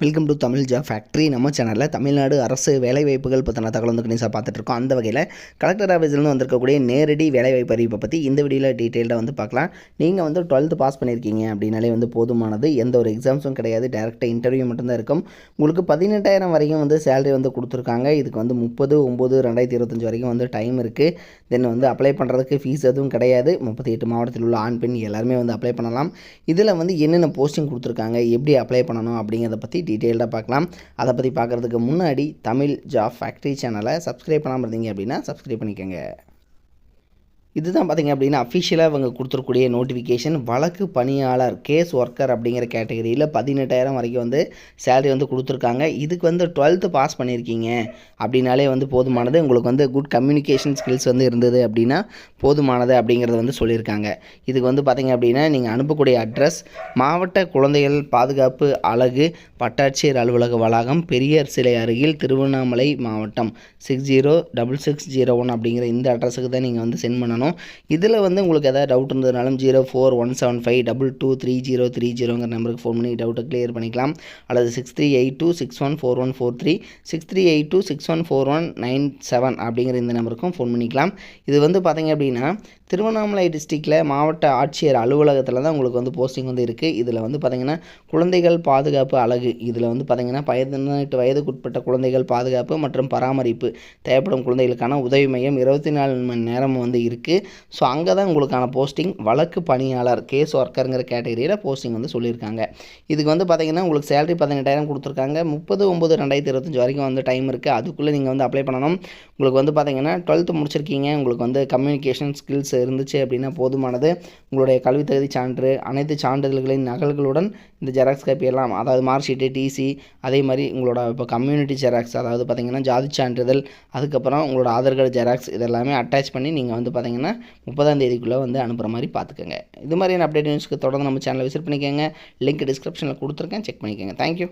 Welcome to Tamil job factory. நம்ம சேனலில் தமிழ்நாடு அரசு வேலைவாய்ப்புகள் பற்றின தகவல் வந்து கணிசாக பார்த்துட்ருக்கோம். அந்த வகையில் கலெக்டர் ஆஃபீஸ்லேருந்து வந்திருக்கக்கூடிய நேரடி வேலைவாய்ப்பு அறிவிப்பை பற்றி இந்த வீடியோவில் டீட்டெயில்டாக வந்து பார்க்கலாம். நீங்கள் வந்து 12th பாஸ் பண்ணியிருக்கீங்க அப்படின்னாலே வந்து போதுமானது. எந்த ஒரு எக்ஸாம்ஸும் கிடையாது, டேரெக்டாக இன்டர்வியூ மட்டும்தான் இருக்கும். உங்களுக்கு 18,000 வரைக்கும் வந்து சேலரி வந்து கொடுத்துருக்காங்க. இதுக்கு வந்து 30/9/2025 வரைக்கும் வந்து டைம் இருக்குது. தென் வந்து அப்ளை பண்ணுறதுக்கு ஃபீஸ் எதுவும் கிடையாது. 38 மாவட்டத்தில் உள்ள ஆண் பெண் எல்லாருமே வந்து அப்ளை பண்ணலாம். இதில் வந்து என்னென்ன போஸ்டிங் கொடுத்துருக்காங்க, எப்படி அப்ளை பண்ணணும் அப்படிங்கிறத பற்றி டீட்டெயில்டாக பார்க்கலாம். அதை பற்றி பார்க்குறதுக்கு முன்னாடி தமிழ் ஜாப் ஃபேக்ட்ரி சேனலை சப்ஸ்கிரைப் பண்ணாமல் இருந்தீங்க அப்படின்னா சப்ஸ்கிரைப் பண்ணிக்கோங்க. இதுதான் பார்த்திங்க அப்படின்னா அஃபிஷியலாக இவங்க கொடுத்துருக்கூடிய நோட்டிஃபிகேஷன். வழக்கு பணியாளர் கேஸ் ஒர்க்கர் அப்படிங்கிற கேட்டகரியில் 18,000 வரைக்கும் வந்து சேலரி வந்து கொடுத்துருக்காங்க. இதுக்கு வந்து 12th பாஸ் பண்ணியிருக்கீங்க அப்படின்னாலே வந்து போதுமானது. உங்களுக்கு வந்து குட் கம்யூனிகேஷன் ஸ்கில்ஸ் வந்து இருந்தது அப்படின்னா போதுமானது அப்படிங்கிறத வந்து சொல்லியிருக்காங்க. இதுக்கு வந்து பார்த்திங்க அப்படின்னா நீங்கள் அனுப்பக்கூடிய அட்ரஸ் மாவட்ட குழந்தைகள் பாதுகாப்பு அலகு வட்டாட்சியர் அலுவலக வளாகம் பெரியார் சிலை அருகில் திருவண்ணாமலை மாவட்டம் 606601 அப்படிங்கிற இந்த அட்ரஸுக்கு தான் நீங்கள் வந்து சென்ட் பண்ணணும். இதில் வந்து உங்களுக்கு எதாவது டவுட் இருந்ததுனாலும் 0417523030 நம்பருக்கு ஃபோன் பண்ணி டவுட்டை கிளியர் பண்ணிக்கலாம். அல்லது 6382614143 6382614197 அப்படிங்கிற இந்த நம்பருக்கும் ஃபோன் பண்ணிக்கலாம். இது வந்து பார்த்திங்க அப்படின்னா திருவண்ணாமலை டிஸ்ட்ரிக்டில் மாவட்ட ஆட்சியர் அலுவலகத்தில் தான் உங்களுக்கு வந்து போஸ்டிங் வந்து இருக்குது. இதில் வந்து பார்த்திங்கன்னா குழந்தைகள் பாதுகாப்பு அலகு, இதில் வந்து பார்த்திங்கன்னா 18 வயதுக்குட்பட்ட குழந்தைகள் பாதுகாப்பு மற்றும் பராமரிப்பு தேவைப்படும் குழந்தைகளுக்கான உதவி மையம் 24 மணி நேரம் வந்து இருக்குது. ஸோ அங்கே தான் உங்களுக்கான போஸ்டிங் வழக்கு பணியாளர் கேஸ் ஒர்க்கருங்கிற கேட்டகரியில் போஸ்டிங் வந்து சொல்லியிருக்காங்க. இதுக்கு வந்து பார்த்திங்கன்னா உங்களுக்கு சேலரி 18,000 கொடுத்துருக்காங்க. 30/9/2025 வரைக்கும் வந்து டைம் இருக்குது. அதுக்குள்ளே நீங்கள் வந்து அப்ளை பண்ணணும். உங்களுக்கு வந்து பார்த்திங்கன்னா 12th முடிச்சிருக்கீங்க, உங்களுக்கு வந்து கம்யூனிகேஷன் ஸ்கில்ஸ் இருந்துச்சு அப்படின்னா போதுமானது. உங்களுடைய கல்வி தகுதி சான்று அனைத்து சான்றிதழ்களின் நகல்களுடன் இந்த ஜெராக்ஸ் காப்பி எல்லாம், அதாவது மார்க் ஷீட்டு, டிசி, அதே மாதிரி உங்களோட இப்போ கம்யூனிட்டி ஜெராக்ஸ், அதாவது பார்த்திங்கன்னா ஜாதி சான்றிதழ், அதுக்கப்புறம் உங்களோட ஆதார் கார்டு ஜெராக்ஸ், இதெல்லாமே அட்டாச் பண்ணி நீங்கள் வந்து பார்த்திங்கன்னா 30ஆம் தேதிக்குள்ளே வந்து அனுப்புகிற மாதிரி பார்த்துக்கோங்க. இது மாதிரியான அப்டேட் நியூஸ்க்கு தொடர்ந்து நம்ம சேனலை விசிட் பண்ணிக்கோங்க. லிங்க் டிஸ்கிரிப்ஷனில் கொடுத்துருக்கேன், செக் பண்ணிக்கோங்க. தேங்க்யூ.